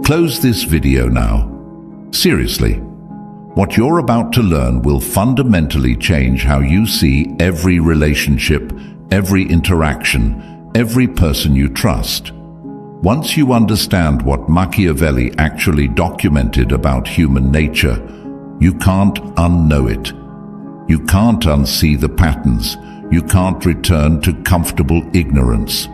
Close this video now. Seriously, what you're about to learn will fundamentally change how you see every relationship, every interaction, every person you trust. Once you understand what Machiavelli actually documented about human nature, you can't unknow it. You can't unsee the patterns. You can't return to comfortable ignorance.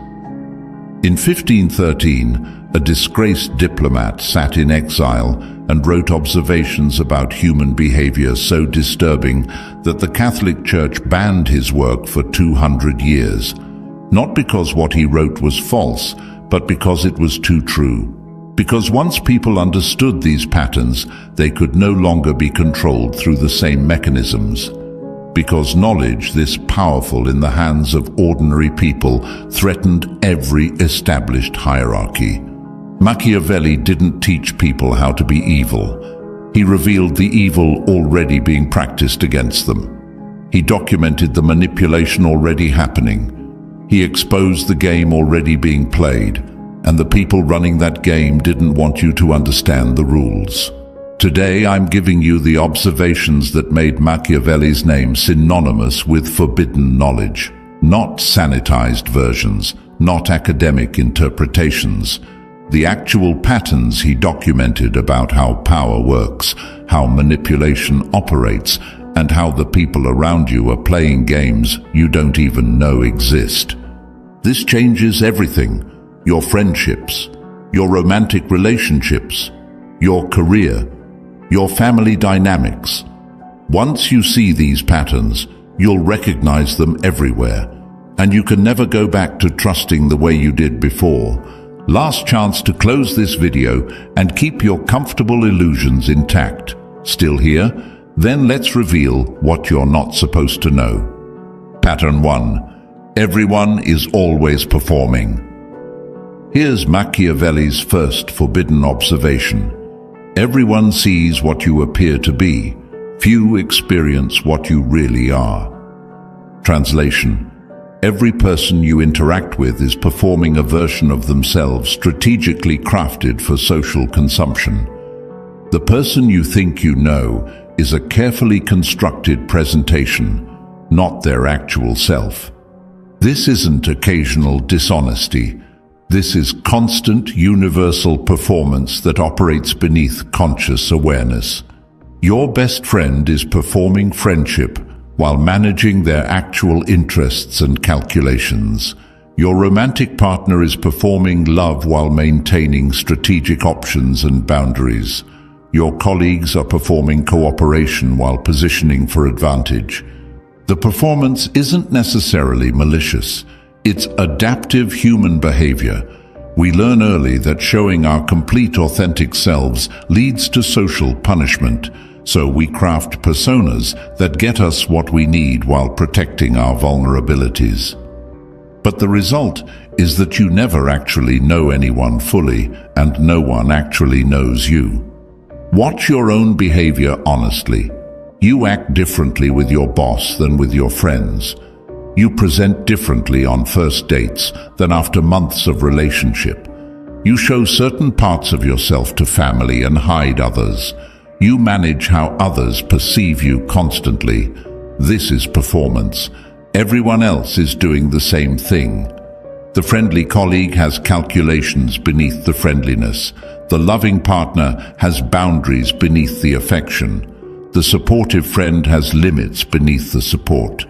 In 1513, a disgraced diplomat sat in exile and wrote observations about human behavior so disturbing that the Catholic Church banned his work for 200 years. Not because what he wrote was false, but because it was too true. Because once people understood these patterns, they could no longer be controlled through the same mechanisms. Because knowledge, this powerful in the hands of ordinary people, threatened every established hierarchy. Machiavelli didn't teach people how to be evil. He revealed the evil already being practiced against them. He documented the manipulation already happening. He exposed the game already being played, and the people running that game didn't want you to understand the rules. Today I'm giving you the observations that made Machiavelli's name synonymous with forbidden knowledge. Not sanitized versions, not academic interpretations. The actual patterns he documented about how power works, how manipulation operates, and how the people around you are playing games you don't even know exist. This changes everything. Your friendships, your romantic relationships, your career, your family dynamics. Once you see these patterns, you'll recognize them everywhere, and you can never go back to trusting the way you did before. Last chance to close this video and keep your comfortable illusions intact. Still here? Then let's reveal what you're not supposed to know. Pattern 1. Everyone is always performing. Here's Machiavelli's first forbidden observation. Everyone sees what you appear to be. Few experience what you really are. Translation. Every person you interact with is performing a version of themselves strategically crafted for social consumption. The person you think you know is a carefully constructed presentation, not their actual self. This isn't occasional dishonesty. This is constant, universal performance that operates beneath conscious awareness. Your best friend is performing friendship while managing their actual interests and calculations. Your romantic partner is performing love while maintaining strategic options and boundaries. Your colleagues are performing cooperation while positioning for advantage. The performance isn't necessarily malicious. It's adaptive human behavior. We learn early that showing our complete authentic selves leads to social punishment, so we craft personas that get us what we need while protecting our vulnerabilities. But the result is that you never actually know anyone fully, and no one actually knows you. Watch your own behavior honestly. You act differently with your boss than with your friends. You present differently on first dates than after months of relationship. You show certain parts of yourself to family and hide others. You manage how others perceive you constantly. This is performance. Everyone else is doing the same thing. The friendly colleague has calculations beneath the friendliness. The loving partner has boundaries beneath the affection. The supportive friend has limits beneath the support.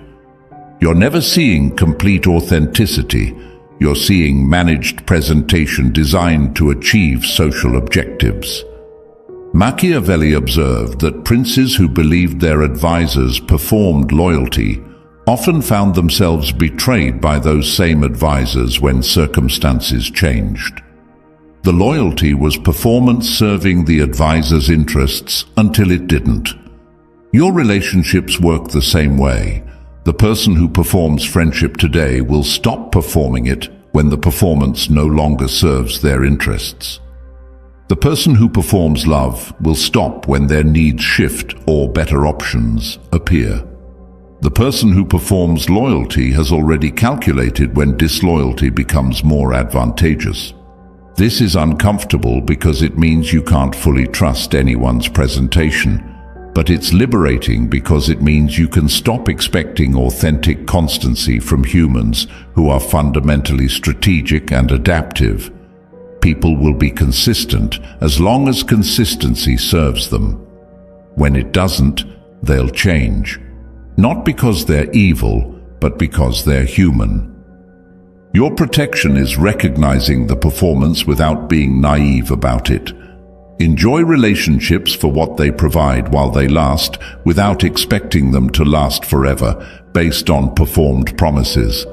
You're never seeing complete authenticity. You're seeing managed presentation designed to achieve social objectives. Machiavelli observed that princes who believed their advisors performed loyalty often found themselves betrayed by those same advisors when circumstances changed. The loyalty was performance serving the advisor's interests until it didn't. Your relationships work the same way. The person who performs friendship today will stop performing it when the performance no longer serves their interests. The person who performs love will stop when their needs shift or better options appear. The person who performs loyalty has already calculated when disloyalty becomes more advantageous. This is uncomfortable because it means you can't fully trust anyone's presentation, but it's liberating because it means you can stop expecting authentic constancy from humans who are fundamentally strategic and adaptive. People will be consistent as long as consistency serves them. When it doesn't, they'll change. Not because they're evil, but because they're human. Your protection is recognizing the performance without being naive about it. Enjoy relationships for what they provide while they last, without expecting them to last forever, based on performed promises.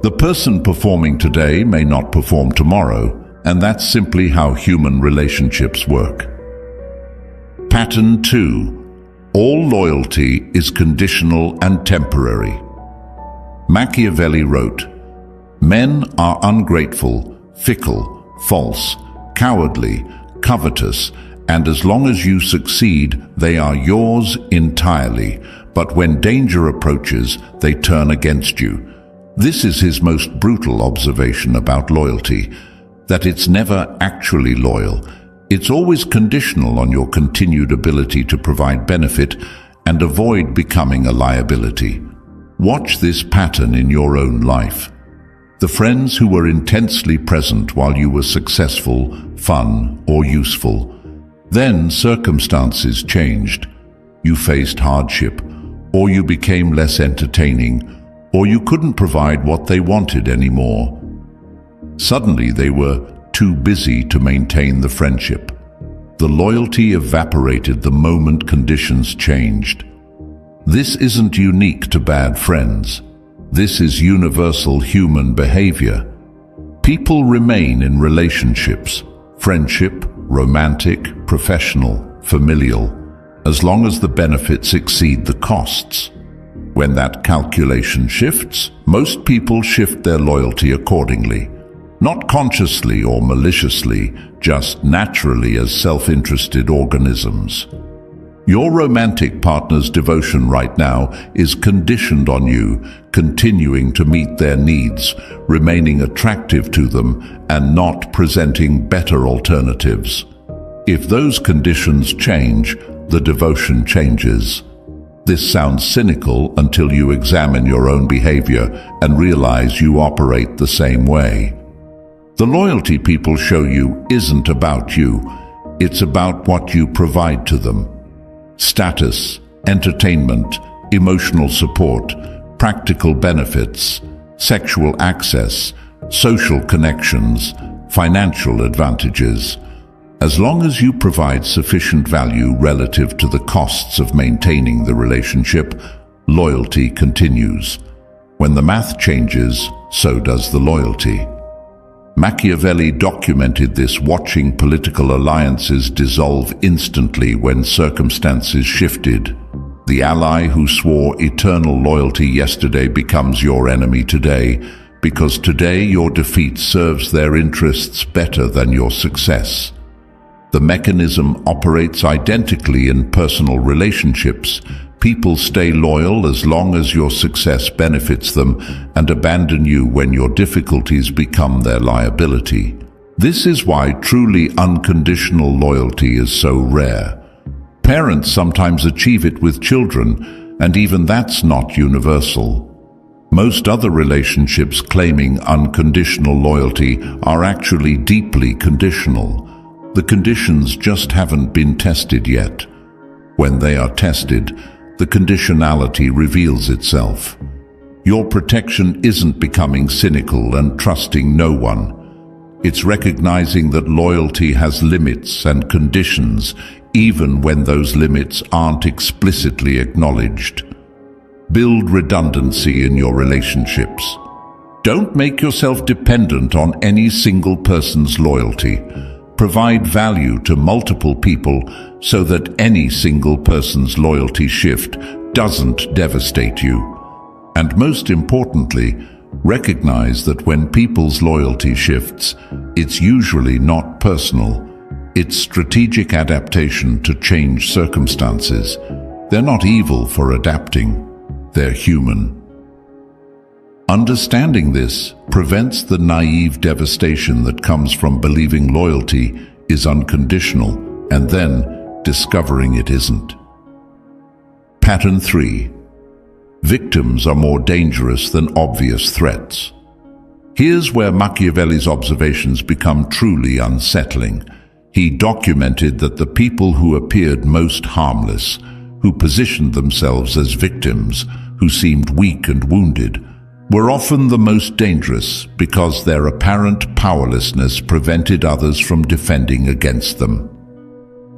The person performing today may not perform tomorrow, and that's simply how human relationships work. Pattern 2. All loyalty is conditional and temporary. Machiavelli wrote, "Men are ungrateful, fickle, false, cowardly, covetous, and as long as you succeed, they are yours entirely. But when danger approaches, they turn against you." This is his most brutal observation about loyalty, that it's never actually loyal. It's always conditional on your continued ability to provide benefit and avoid becoming a liability. Watch this pattern in your own life. The friends who were intensely present while you were successful, fun, or useful. Then circumstances changed. You faced hardship, or you became less entertaining, or you couldn't provide what they wanted anymore. Suddenly they were too busy to maintain the friendship. The loyalty evaporated the moment conditions changed. This isn't unique to bad friends. This is universal human behavior. People remain in relationships, friendship, romantic, professional, familial, as long as the benefits exceed the costs. When that calculation shifts, most people shift their loyalty accordingly. Not consciously or maliciously, just naturally as self-interested organisms. Your romantic partner's devotion right now is conditioned on you continuing to meet their needs, remaining attractive to them, and not presenting better alternatives. If those conditions change, the devotion changes. This sounds cynical until you examine your own behavior and realize you operate the same way. The loyalty people show you isn't about you. It's about what you provide to them. Status, entertainment, emotional support, practical benefits, sexual access, social connections, financial advantages. As long as you provide sufficient value relative to the costs of maintaining the relationship, loyalty continues. When the math changes, so does the loyalty. Machiavelli documented this, watching political alliances dissolve instantly when circumstances shifted. The ally who swore eternal loyalty yesterday becomes your enemy today, because today your defeat serves their interests better than your success. The mechanism operates identically in personal relationships. People stay loyal as long as your success benefits them and abandon you when your difficulties become their liability. This is why truly unconditional loyalty is so rare. Parents sometimes achieve it with children, and even that's not universal. Most other relationships claiming unconditional loyalty are actually deeply conditional. The conditions just haven't been tested yet. When they are tested, the conditionality reveals itself. Your protection isn't becoming cynical and trusting no one. It's recognizing that loyalty has limits and conditions, even when those limits aren't explicitly acknowledged. Build redundancy in your relationships. Don't make yourself dependent on any single person's loyalty. Provide value to multiple people so that any single person's loyalty shift doesn't devastate you. And most importantly, recognize that when people's loyalty shifts, it's usually not personal. It's strategic adaptation to change circumstances. They're not evil for adapting. they're human. Understanding this prevents the naive devastation that comes from believing loyalty is unconditional and then discovering it isn't. Pattern 3. Victims are more dangerous than obvious threats. Here's where Machiavelli's observations become truly unsettling. He documented that the people who appeared most harmless, who positioned themselves as victims, who seemed weak and wounded, were often the most dangerous because their apparent powerlessness prevented others from defending against them.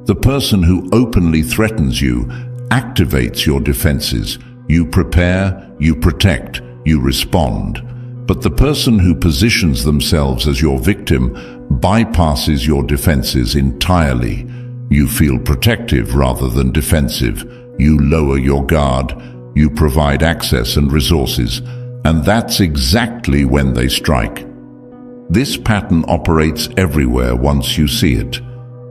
The person who openly threatens you activates your defenses. You prepare, you protect, you respond. But the person who positions themselves as your victim bypasses your defenses entirely. You feel protective rather than defensive. You lower your guard. You provide access and resources. And that's exactly when they strike. This pattern operates everywhere once you see it.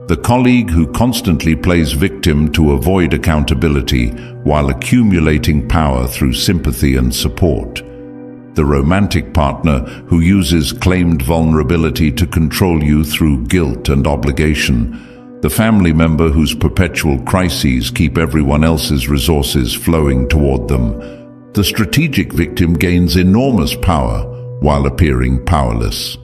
The colleague who constantly plays victim to avoid accountability while accumulating power through sympathy and support. The romantic partner who uses claimed vulnerability to control you through guilt and obligation. The family member whose perpetual crises keep everyone else's resources flowing toward them. The strategic victim gains enormous power while appearing powerless.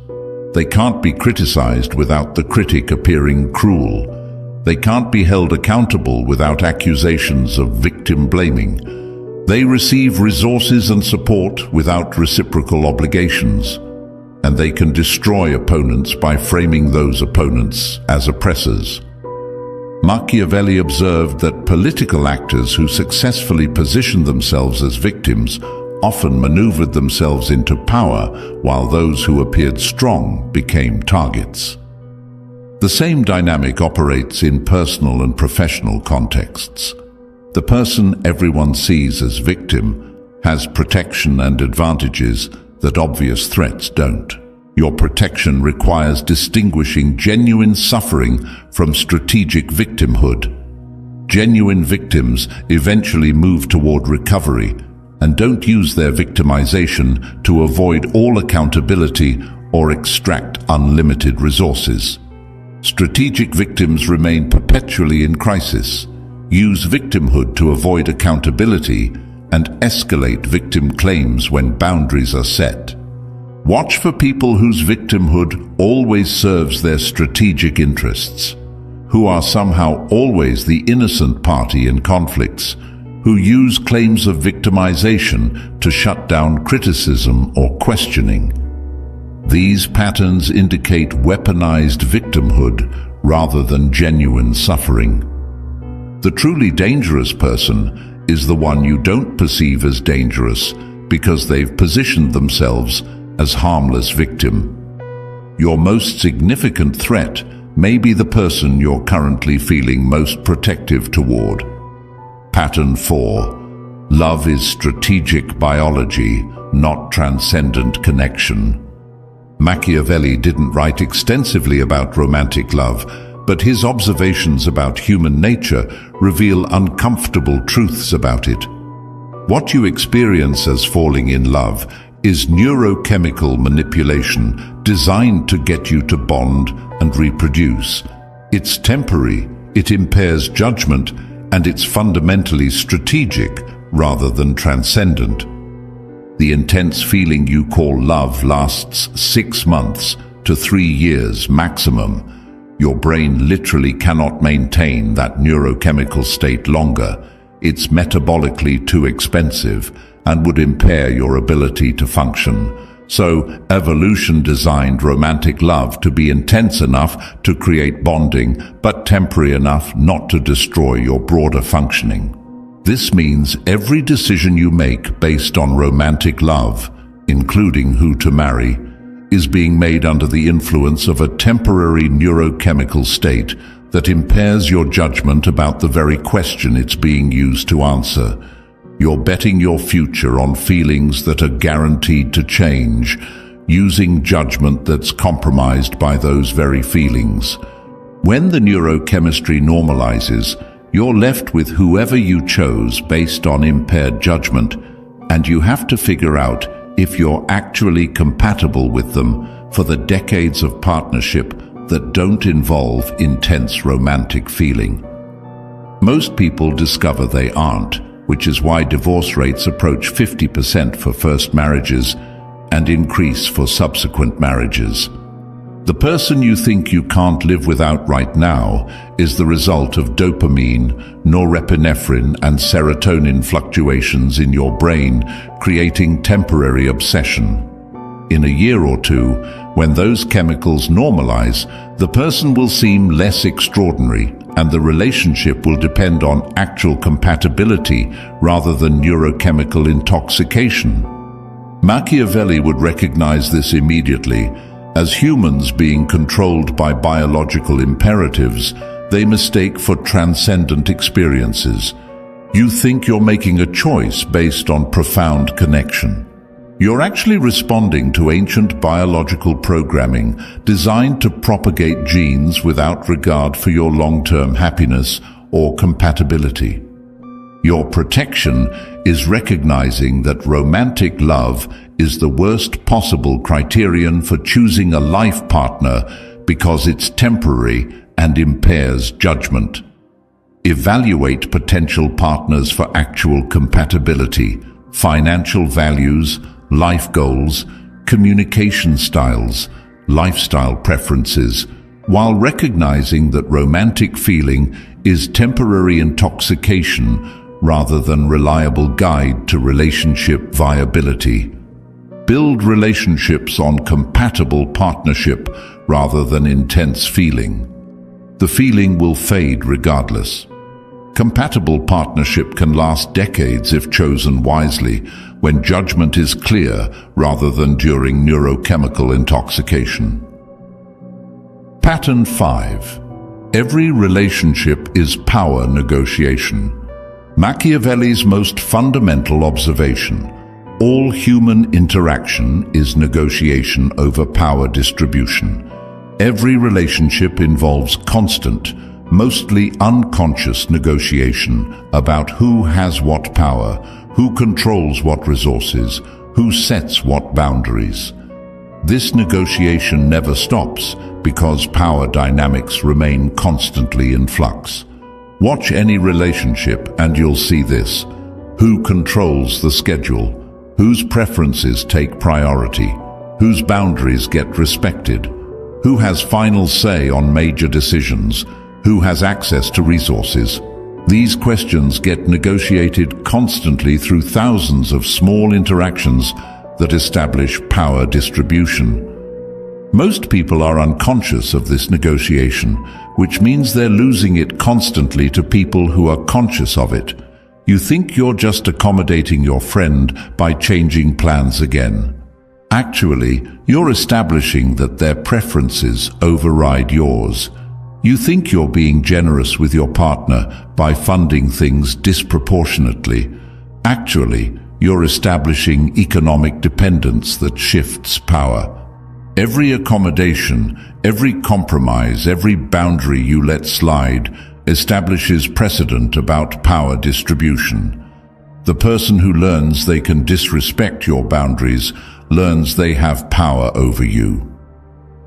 They can't be criticized without the critic appearing cruel. They can't be held accountable without accusations of victim blaming. They receive resources and support without reciprocal obligations. And they can destroy opponents by framing those opponents as oppressors. Machiavelli observed that political actors who successfully positioned themselves as victims often maneuvered themselves into power, while those who appeared strong became targets. The same dynamic operates in personal and professional contexts. The person everyone sees as victim has protection and advantages that obvious threats don't. Your protection requires distinguishing genuine suffering from strategic victimhood. Genuine victims eventually move toward recovery and don't use their victimization to avoid all accountability or extract unlimited resources. Strategic victims remain perpetually in crisis, use victimhood to avoid accountability, and escalate victim claims when boundaries are set. Watch for people whose victimhood always serves their strategic interests, who are somehow always the innocent party in conflicts, who use claims of victimization to shut down criticism or questioning. These patterns indicate weaponized victimhood rather than genuine suffering. The truly dangerous person is the one you don't perceive as dangerous because they've positioned themselves as harmless victim. Your most significant threat may be the person you're currently feeling most protective toward. Pattern 4. Love is strategic biology, not transcendent connection. Machiavelli didn't write extensively about romantic love, but his observations about human nature reveal uncomfortable truths about it. What you experience as falling in love is neurochemical manipulation designed to get you to bond and reproduce. It's temporary, it impairs judgment, and it's fundamentally strategic rather than transcendent. The intense feeling you call love lasts 6 months to 3 years maximum. Your brain literally cannot maintain that neurochemical state longer. It's metabolically too expensive and would impair your ability to function. So, evolution designed romantic love to be intense enough to create bonding, but temporary enough not to destroy your broader functioning. This means every decision you make based on romantic love, including who to marry, is being made under the influence of a temporary neurochemical state that impairs your judgment about the very question it's being used to answer. You're betting your future on feelings that are guaranteed to change, using judgment that's compromised by those very feelings. When the neurochemistry normalizes, you're left with whoever you chose based on impaired judgment, and you have to figure out if you're actually compatible with them for the decades of partnership that don't involve intense romantic feeling. Most people discover they aren't, which is why divorce rates approach 50% for first marriages and increase for subsequent marriages. The person you think you can't live without right now is the result of dopamine, norepinephrine, and serotonin fluctuations in your brain, creating temporary obsession. In a year or two, when those chemicals normalize, the person will seem less extraordinary, and the relationship will depend on actual compatibility rather than neurochemical intoxication. Machiavelli would recognize this immediately. As humans being controlled by biological imperatives, they mistake for transcendent experiences. You think you're making a choice based on profound connection. You're actually responding to ancient biological programming designed to propagate genes without regard for your long-term happiness or compatibility. Your protection is recognizing that romantic love is the worst possible criterion for choosing a life partner because it's temporary and impairs judgment. Evaluate potential partners for actual compatibility, financial values, life goals, communication styles, lifestyle preferences, while recognizing that romantic feeling is temporary intoxication rather than reliable guide to relationship viability. Build relationships on compatible partnership rather than intense feeling. The feeling will fade regardless. Compatible partnership can last decades if chosen wisely, when judgment is clear rather than during neurochemical intoxication. Pattern 5. Every relationship is power negotiation. Machiavelli's most fundamental observation: all human interaction is negotiation over power distribution. Every relationship involves constant, mostly unconscious negotiation about who has what power, who controls what resources, who sets what boundaries. This negotiation never stops because power dynamics remain constantly in flux. Watch any relationship and you'll see this. Who controls the schedule? Whose preferences take priority? Whose boundaries get respected? Who has final say on major decisions? Who has access to resources? These questions get negotiated constantly through thousands of small interactions that establish power distribution. Most people are unconscious of this negotiation, which means they're losing it constantly to people who are conscious of it. You think you're just accommodating your friend by changing plans again. Actually, you're establishing that their preferences override yours. You think you're being generous with your partner by funding things disproportionately. Actually, you're establishing economic dependence that shifts power. Every accommodation, every compromise, every boundary you let slide establishes precedent about power distribution. The person who learns they can disrespect your boundaries learns they have power over you.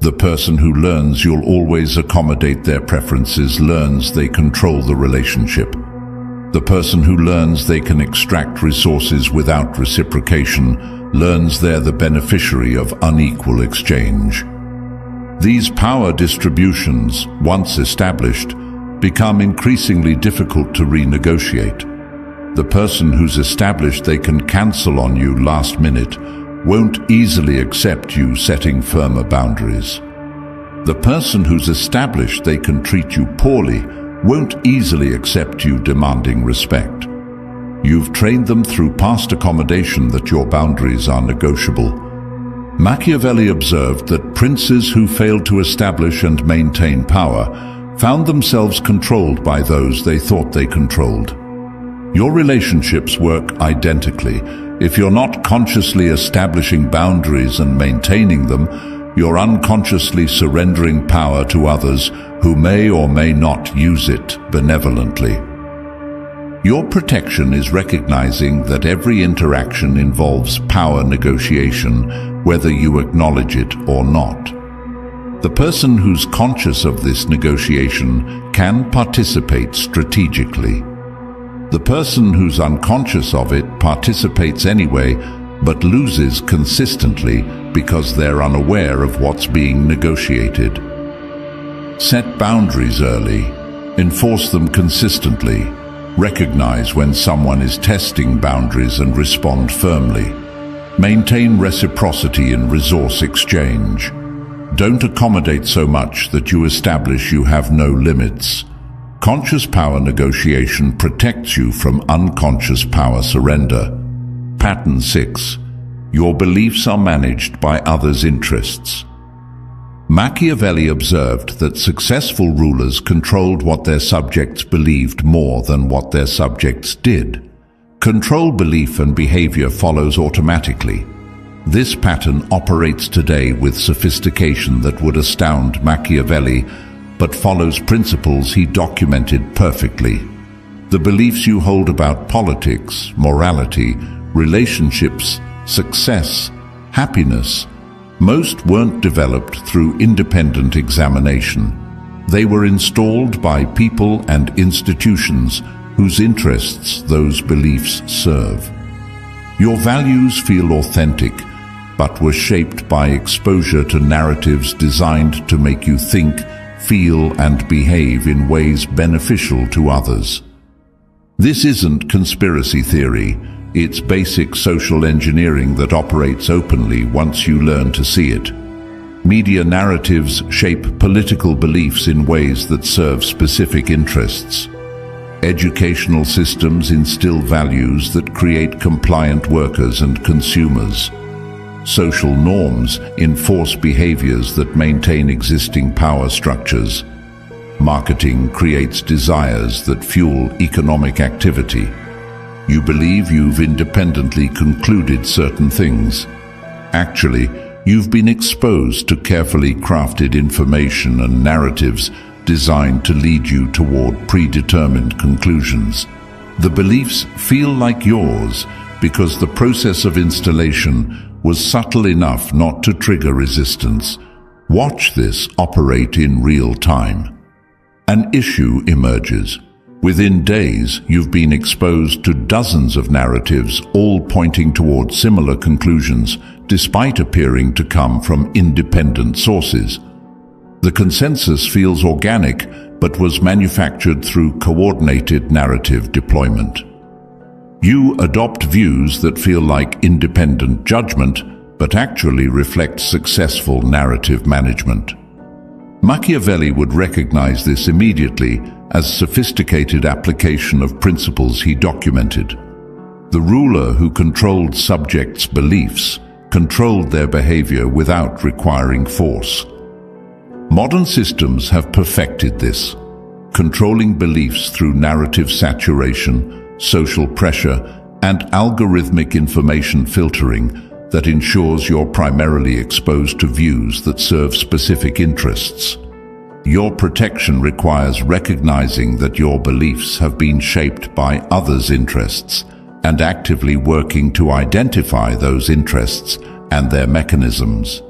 The person who learns you'll always accommodate their preferences learns they control the relationship. The person who learns they can extract resources without reciprocation learns they're the beneficiary of unequal exchange. These power distributions, once established, become increasingly difficult to renegotiate. The person who's established they can cancel on you last minute won't easily accept you setting firmer boundaries. The person who's established they can treat you poorly won't easily accept you demanding respect. You've trained them through past accommodation that your boundaries are negotiable. Machiavelli observed that princes who failed to establish and maintain power found themselves controlled by those they thought they controlled. Your relationships work identically. If you're not consciously establishing boundaries and maintaining them, you're unconsciously surrendering power to others who may or may not use it benevolently. Your protection is recognizing that every interaction involves power negotiation, whether you acknowledge it or not. The person who's conscious of this negotiation can participate strategically. The person who's unconscious of it participates anyway, but loses consistently because they're unaware of what's being negotiated. Set boundaries early. Enforce them consistently. Recognize when someone is testing boundaries and respond firmly. Maintain reciprocity in resource exchange. Don't accommodate so much that you establish you have no limits. Conscious power negotiation protects you from unconscious power surrender. Pattern 6. Your beliefs are managed by others' interests. Machiavelli observed that successful rulers controlled what their subjects believed more than what their subjects did. Control belief and behavior follows automatically. This pattern operates today with sophistication that would astound Machiavelli, but follows principles he documented perfectly. The beliefs you hold about politics, morality, relationships, success, happiness, most weren't developed through independent examination. They were installed by people and institutions whose interests those beliefs serve. Your values feel authentic, but were shaped by exposure to narratives designed to make you think, feel, and behave in ways beneficial to others. This isn't conspiracy theory. It's basic social engineering that operates openly once you learn to see it. Media narratives shape political beliefs in ways that serve specific interests. Educational systems instill values that create compliant workers and consumers. Social norms enforce behaviors that maintain existing power structures. Marketing creates desires that fuel economic activity. You believe you've independently concluded certain things. Actually, you've been exposed to carefully crafted information and narratives designed to lead you toward predetermined conclusions. The beliefs feel like yours because the process of installation was subtle enough not to trigger resistance. Watch this operate in real time. An issue emerges. Within days, you've been exposed to dozens of narratives, all pointing toward similar conclusions, despite appearing to come from independent sources. The consensus feels organic, but was manufactured through coordinated narrative deployment. You adopt views that feel like independent judgment, but actually reflect successful narrative management. Machiavelli would recognize this immediately as sophisticated application of principles he documented. The ruler who controlled subjects' beliefs controlled their behavior without requiring force. Modern systems have perfected this, controlling beliefs through narrative saturation, social pressure, and algorithmic information filtering that ensures you're primarily exposed to views that serve specific interests. Your protection requires recognizing that your beliefs have been shaped by others' interests and actively working to identify those interests and their mechanisms.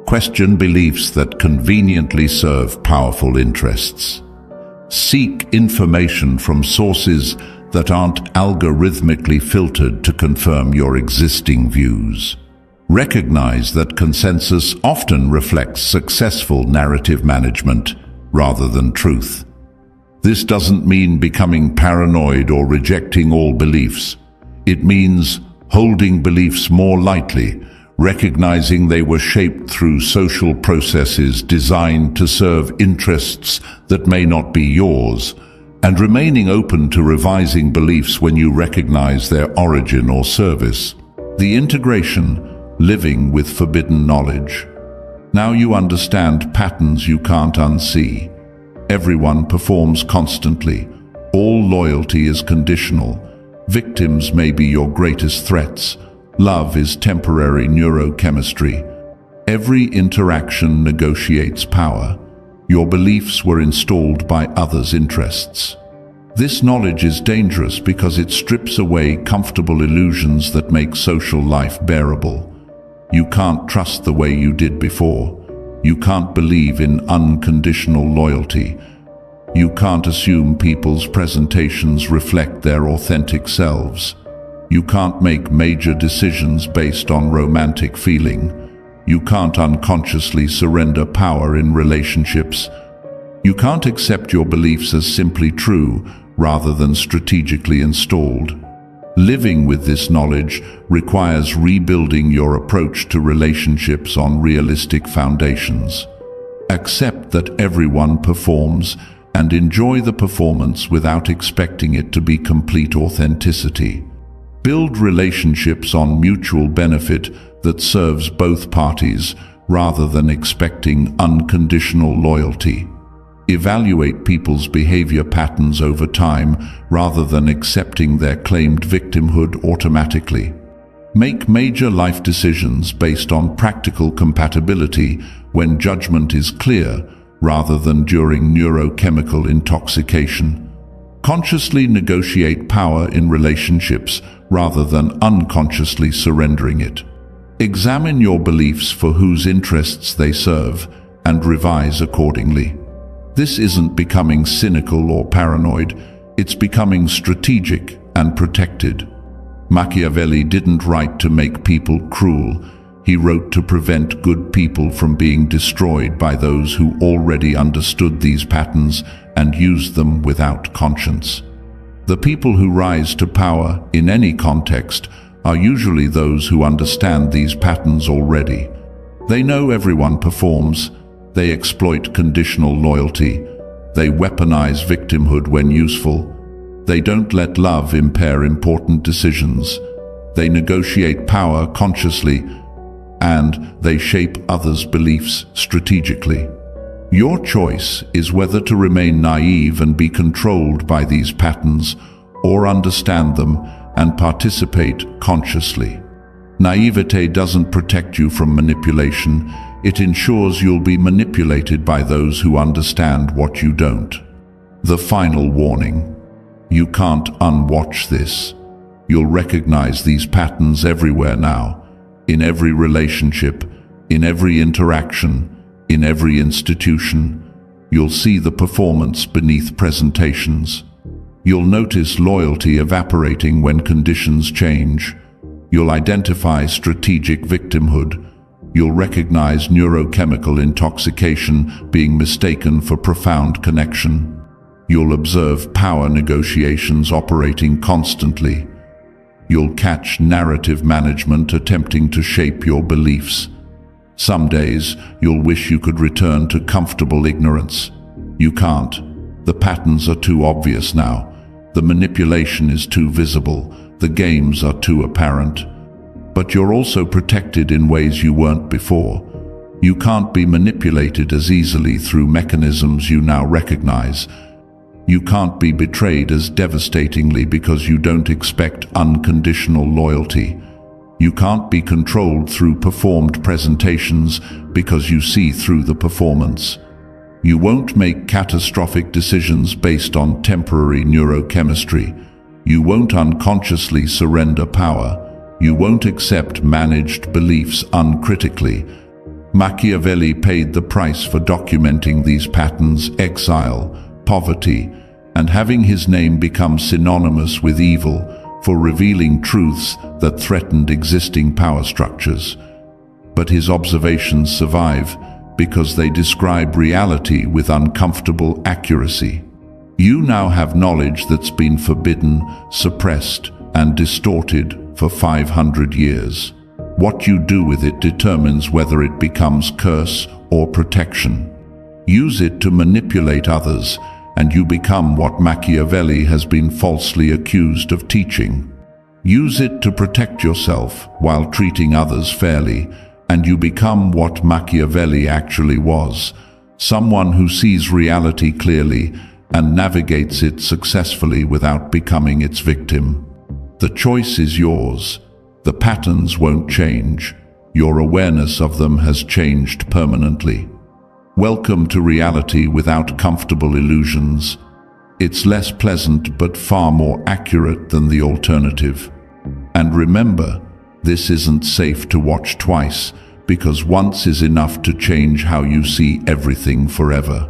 Question beliefs that conveniently serve powerful interests. Seek information from sources that aren't algorithmically filtered to confirm your existing views. Recognize that consensus often reflects successful narrative management rather than truth. This doesn't mean becoming paranoid or rejecting all beliefs. It means holding beliefs more lightly, recognizing they were shaped through social processes designed to serve interests that may not be yours, and remaining open to revising beliefs when you recognize their origin or service. The integration, living with forbidden knowledge. Now you understand patterns you can't unsee. Everyone performs constantly. All loyalty is conditional. Victims may be your greatest threats. Love is temporary neurochemistry. Every interaction negotiates power. Your beliefs were installed by others' interests. This knowledge is dangerous because it strips away comfortable illusions that make social life bearable. You can't trust the way you did before. You can't believe in unconditional loyalty. You can't assume people's presentations reflect their authentic selves. You can't make major decisions based on romantic feeling. You can't unconsciously surrender power in relationships. You can't accept your beliefs as simply true rather than strategically installed. Living with this knowledge requires rebuilding your approach to relationships on realistic foundations. Accept that everyone performs and enjoy the performance without expecting it to be complete authenticity. Build relationships on mutual benefit that serves both parties rather than expecting unconditional loyalty. Evaluate people's behavior patterns over time rather than accepting their claimed victimhood automatically. Make major life decisions based on practical compatibility when judgment is clear rather than during neurochemical intoxication. Consciously negotiate power in relationships rather than unconsciously surrendering it. Examine your beliefs for whose interests they serve and revise accordingly. This isn't becoming cynical or paranoid, it's becoming strategic and protected. Machiavelli didn't write to make people cruel, he wrote to prevent good people from being destroyed by those who already understood these patterns and used them without conscience. The people who rise to power in any context are usually those who understand these patterns already. They know everyone performs, they exploit conditional loyalty, they weaponize victimhood when useful, they don't let love impair important decisions, they negotiate power consciously, and they shape others' beliefs strategically. Your choice is whether to remain naive and be controlled by these patterns or understand them and participate consciously. Naivete doesn't protect you from manipulation, it ensures you'll be manipulated by those who understand what you don't. The final warning. You can't unwatch this. You'll recognize these patterns everywhere now, in every relationship, in every interaction, in every institution. You'll see the performance beneath presentations. You'll notice loyalty evaporating when conditions change. You'll identify strategic victimhood. You'll recognize neurochemical intoxication being mistaken for profound connection. You'll observe power negotiations operating constantly. You'll catch narrative management attempting to shape your beliefs. Some days, you'll wish you could return to comfortable ignorance. You can't. The patterns are too obvious now. The manipulation is too visible. The games are too apparent. But you're also protected in ways you weren't before. You can't be manipulated as easily through mechanisms you now recognize. You can't be betrayed as devastatingly because you don't expect unconditional loyalty. You can't be controlled through performed presentations because you see through the performance. You won't make catastrophic decisions based on temporary neurochemistry. You won't unconsciously surrender power. You won't accept managed beliefs uncritically. Machiavelli paid the price for documenting these patterns: exile, poverty, and having his name become synonymous with evil, for revealing truths that threatened existing power structures. But his observations survive because they describe reality with uncomfortable accuracy. You now have knowledge that's been forbidden, suppressed, and distorted for 500 years. What you do with it determines whether it becomes curse or protection. Use it to manipulate others, and you become what Machiavelli has been falsely accused of teaching. Use it to protect yourself while treating others fairly, and you become what Machiavelli actually was, someone who sees reality clearly and navigates it successfully without becoming its victim. The choice is yours. The patterns won't change. Your awareness of them has changed permanently. Welcome to reality without comfortable illusions. It's less pleasant but far more accurate than the alternative. And remember, this isn't safe to watch twice, because once is enough to change how you see everything forever.